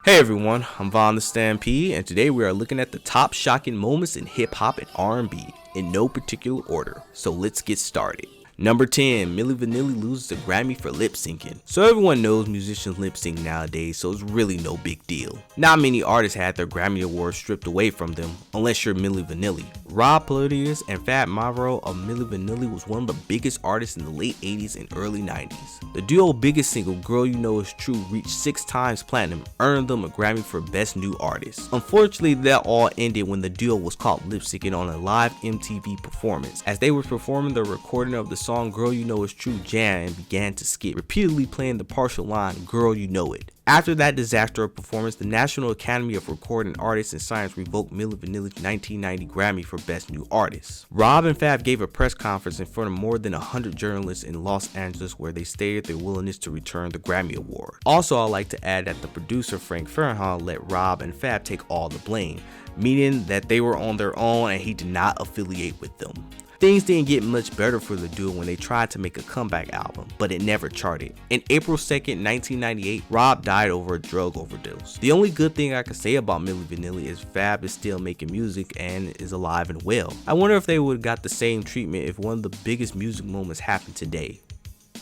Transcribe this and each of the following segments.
Hey everyone, I'm Von the Stampede, and today we are looking at the top shocking moments in hip hop and R&B in no particular order. So let's get started. Number 10, Milli Vanilli loses a Grammy for lip syncing. So everyone knows musicians lip sync nowadays, so it's really no big deal. Not many artists had their Grammy awards stripped away from them, unless you're Milli Vanilli. Rob Palacios and Fat Mavro of Milli Vanilli was one of the biggest artists in the late 80s and early 90s. The duo's biggest single, Girl You Know It's True, reached 6 times platinum, earned them a Grammy for Best New Artist. Unfortunately, that all ended when the duo was caught lip syncing on a live MTV performance. As they were performing the recording of the song Girl You Know It's True jam and began to skip, repeatedly playing the partial line, Girl You Know It. After that disastrous performance, the National Academy of Recording Artists and Science revoked Milli Vanilli's 1990 Grammy for Best New Artist. Rob and Fab gave a press conference in front of more than 100 journalists in Los Angeles where they stated their willingness to return the Grammy Award. Also, I'd like to add that the producer Frank Farian let Rob and Fab take all the blame, meaning that they were on their own and he did not affiliate with them. Things didn't get much better for the duo when they tried to make a comeback album, but it never charted. On April 2nd, 1998, Rob died over a drug overdose. The only good thing I can say about Milli Vanilli is Fab is still making music and is alive and well. I wonder if they would have got the same treatment if one of the biggest music moments happened today.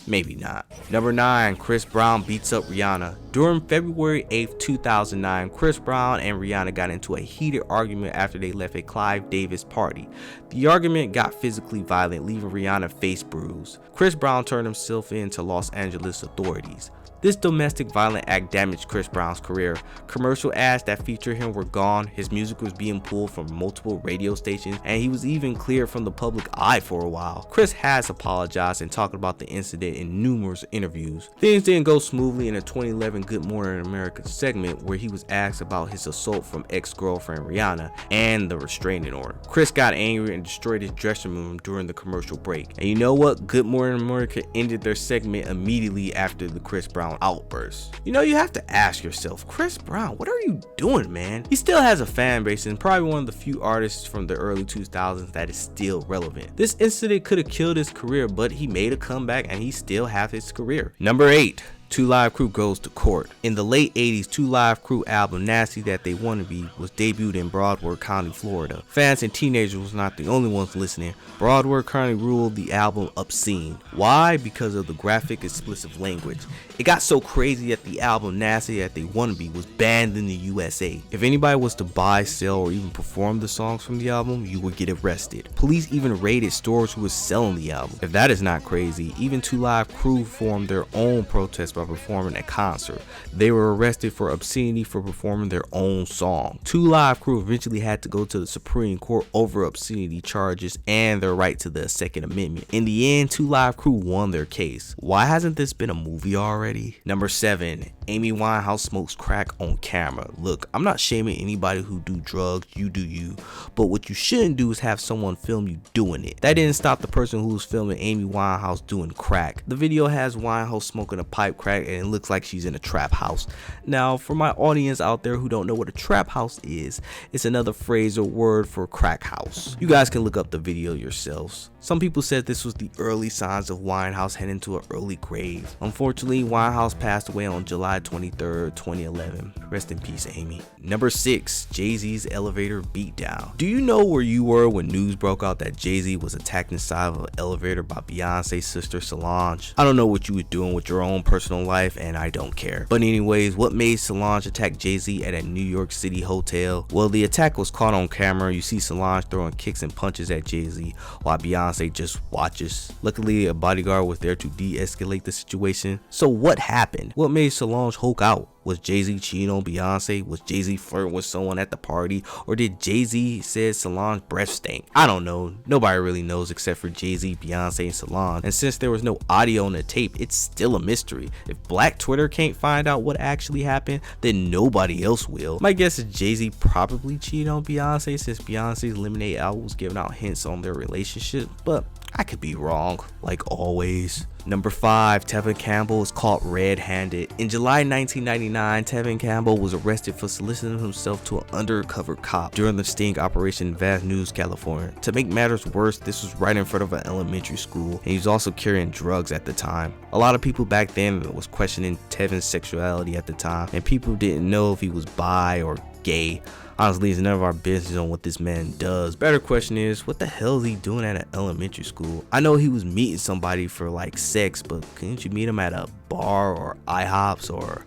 Maybe not. Number 9, Chris Brown beats up Rihanna. During February 8th, 2009, Chris Brown and Rihanna got into a heated argument after they left a Clive Davis party. The argument got physically violent, leaving Rihanna face bruised. Chris Brown turned himself in to Los Angeles authorities. This domestic violent act damaged Chris Brown's career. Commercial ads that featured him were gone, his music was being pulled from multiple radio stations, and he was even cleared from the public eye for a while. Chris has apologized and talked about the incident in numerous interviews. Things didn't go smoothly in a 2011 Good Morning America segment where he was asked about his assault from ex-girlfriend Rihanna and the restraining order. Chris got angry and destroyed his dressing room during the commercial break. And you know what? Good Morning America ended their segment immediately after the Chris Brown outburst. You know, you have to ask yourself, Chris Brown, what are you doing, man? He still has a fan base and probably one of the few artists from the early 2000s that is still relevant. This incident could have killed his career, but he made a comeback and he still has his career. Number 8. 2 Live Crew goes to court. In the late 80s, 2 Live Crew album Nasty That They Wanna Be was debuted in Broward County, Florida. Fans and teenagers was not the only ones listening. Broward County ruled the album obscene. Why? Because of the graphic, explicit language. It got so crazy that the album Nasty That They Wanna Be was banned in the USA. If anybody was to buy, sell, or even perform the songs from the album, you would get arrested. Police even raided stores who was selling the album. If that is not crazy, even 2 Live Crew formed their own protest by performing a concert. They were arrested for obscenity for performing their own song. 2 Live Crew eventually had to go to the Supreme Court over obscenity charges and their right to the Second Amendment. In the end, 2 Live Crew won their case. Why hasn't this been a movie already? Number 7, Amy Winehouse smokes crack on camera. Look, I'm not shaming anybody who do drugs, you do you, but what you shouldn't do is have someone film you doing it. That didn't stop the person who was filming Amy Winehouse doing crack. The video has Winehouse smoking a pipe crack and it looks like she's in a trap house. Now, for my audience out there who don't know what a trap house is, it's another phrase or word for crack house. You guys can look up the video yourselves. Some people said this was the early signs of Winehouse heading to an early grave. Unfortunately, Winehouse passed away on July 23rd, 2011. Rest in peace, Amy. Number 6, Jayz's elevator beatdown. Do you know where you were when news broke out that Jayz was attacked inside of an elevator by Beyonce's sister Solange? I don't know what you were doing with your own personal life, and I don't care. But anyways, what made Solange attack Jayz at a New York City hotel? Well, the attack was caught on camera. You see Solange throwing kicks and punches at Jayz while Beyonce just watches. Luckily, a bodyguard was there to de-escalate the situation. So what happened? What made Solange Hulk out? Was Jayz cheating on Beyonce? Was Jayz flirting with someone at the party? Or did Jayz say Solange's breath stank? I don't know. Nobody really knows except for Jayz, Beyonce, and Solange. And since there was no audio on the tape, it's still a mystery. If Black Twitter can't find out what actually happened, then nobody else will. My guess is Jayz probably cheated on Beyonce since Beyonce's Lemonade album was giving out hints on their relationship, but I could be wrong, like always. Number 5, Tevin Campbell is caught red-handed. In July 1999, Tevin Campbell was arrested for soliciting himself to an undercover cop during the sting operation in Vast News, California. To make matters worse, this was right in front of an elementary school, and he was also carrying drugs at the time. A lot of people back then was questioning Tevin's sexuality at the time, and people didn't know if he was bi or gay. Honestly, it's none of our business on what this man does. Better question is, what the hell is he doing at an elementary school? I know he was meeting somebody for like sex, but couldn't you meet him at a bar or IHOPs or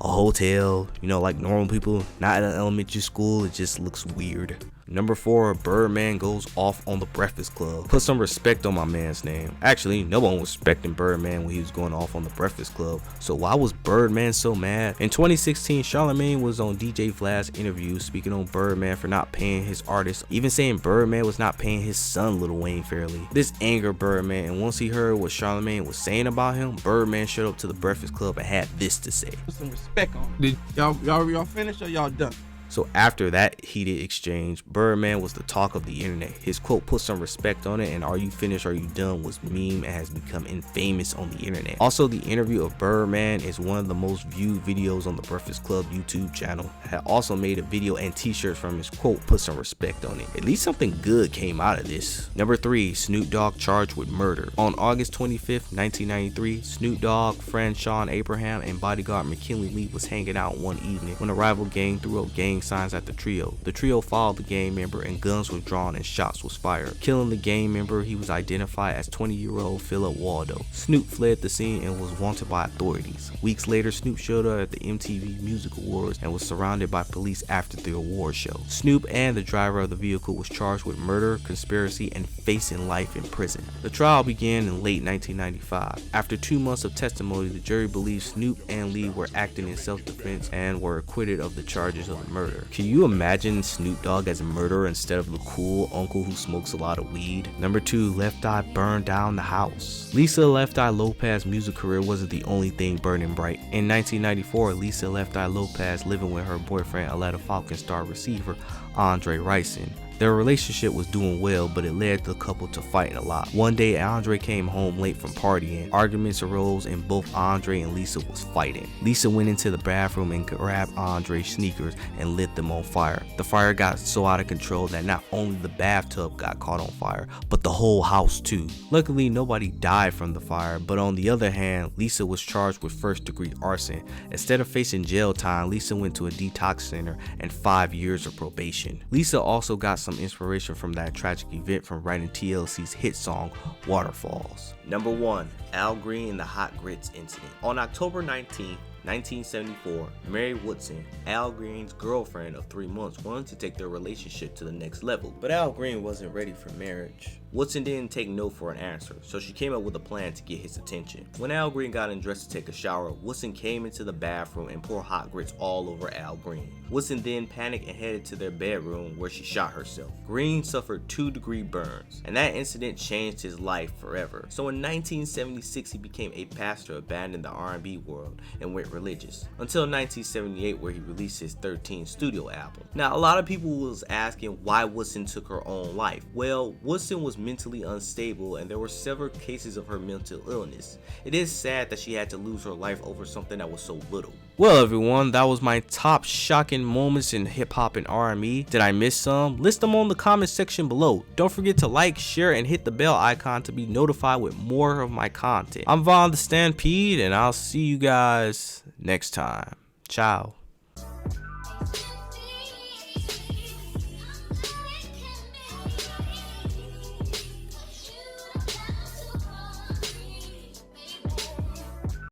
a hotel? You know, like normal people, not at an elementary school. It just looks weird. Number 4, Birdman goes off on the Breakfast Club. Put some respect on my man's name. Actually, no one was respecting Birdman when he was going off on the Breakfast Club. So why was Birdman so mad? In 2016, Charlamagne was on DJ Vlad's interview speaking on Birdman for not paying his artists, even saying Birdman was not paying his son Lil Wayne fairly. This angered Birdman, and once he heard what Charlamagne was saying about him, Birdman showed up to the Breakfast Club and had this to say. Put some respect on. Did y'all finished or y'all done? So after that heated exchange, Birdman was the talk of the internet. His quote, "Put some respect on it," and "Are you finished? Are you done?" was meme and has become infamous on the internet. Also, the interview of Birdman is one of the most viewed videos on the Breakfast Club YouTube channel. I had also made a video and t-shirts from his quote, "Put some respect on it." At least something good came out of this. Number 3, Snoop Dogg charged with murder. On August 25th, 1993, Snoop Dogg, friend Sean Abraham, and bodyguard McKinley Lee was hanging out one evening when a rival gang threw up gang signs at the trio. The trio followed the gang member and guns were drawn and shots was fired. Killing the gang member, he was identified as 20-year-old Philip Waldo. Snoop fled the scene and was wanted by authorities. Weeks later, Snoop showed up at the MTV Music Awards and was surrounded by police after the award show. Snoop and the driver of the vehicle was charged with murder, conspiracy, and facing life in prison. The trial began in late 1995. After 2 months of testimony, the jury believed Snoop and Lee were acting in self-defense and were acquitted of the charges of murder. Can you imagine Snoop Dogg as a murderer instead of the cool uncle who smokes a lot of weed? Number 2, Left Eye burned down the house. Lisa Left Eye Lopes' music career wasn't the only thing burning bright. In 1994, Lisa Left Eye Lopes, living with her boyfriend Aletta Falcon star receiver Andre Ricin. Their relationship was doing well, but it led the couple to fighting a lot. One day, Andre came home late from partying. Arguments arose and both Andre and Lisa was fighting. Lisa went into the bathroom and grabbed Andre's sneakers and lit them on fire. The fire got so out of control that not only the bathtub got caught on fire, but the whole house too. Luckily, nobody died from the fire, but on the other hand, Lisa was charged with first-degree arson. Instead of facing jail time, Lisa went to a detox center and 5 years of probation. Lisa also got some inspiration from that tragic event from writing TLC's hit song Waterfalls. Number 1, Al Green and the Hot Grits incident. On October 19th, 1974, Mary Woodson, Al Green's girlfriend of 3 months, wanted to take their relationship to the next level, but Al Green wasn't ready for marriage. Woodson didn't take no for an answer, so she came up with a plan to get his attention. When Al Green got undressed to take a shower, Woodson came into the bathroom and poured hot grits all over Al Green. Woodson then panicked and headed to their bedroom where she shot herself. Green suffered 2-degree burns, and that incident changed his life forever. So in 1976, he became a pastor, abandoned the R&B world, and went religious, until 1978 where he released his 13th studio album. Now, a lot of people was asking why Woodson took her own life. Well, Woodson was mentally unstable and there were several cases of her mental illness. It is sad that she had to lose her life over something that was so little. Well everyone, that was my top shocking moments in hip hop and R&B. Did I miss some? List them on the comment section below. Don't forget to like, share, and hit the bell icon to be notified with more of my content. I'm Von the Stampede and I'll see you guys next time. Ciao.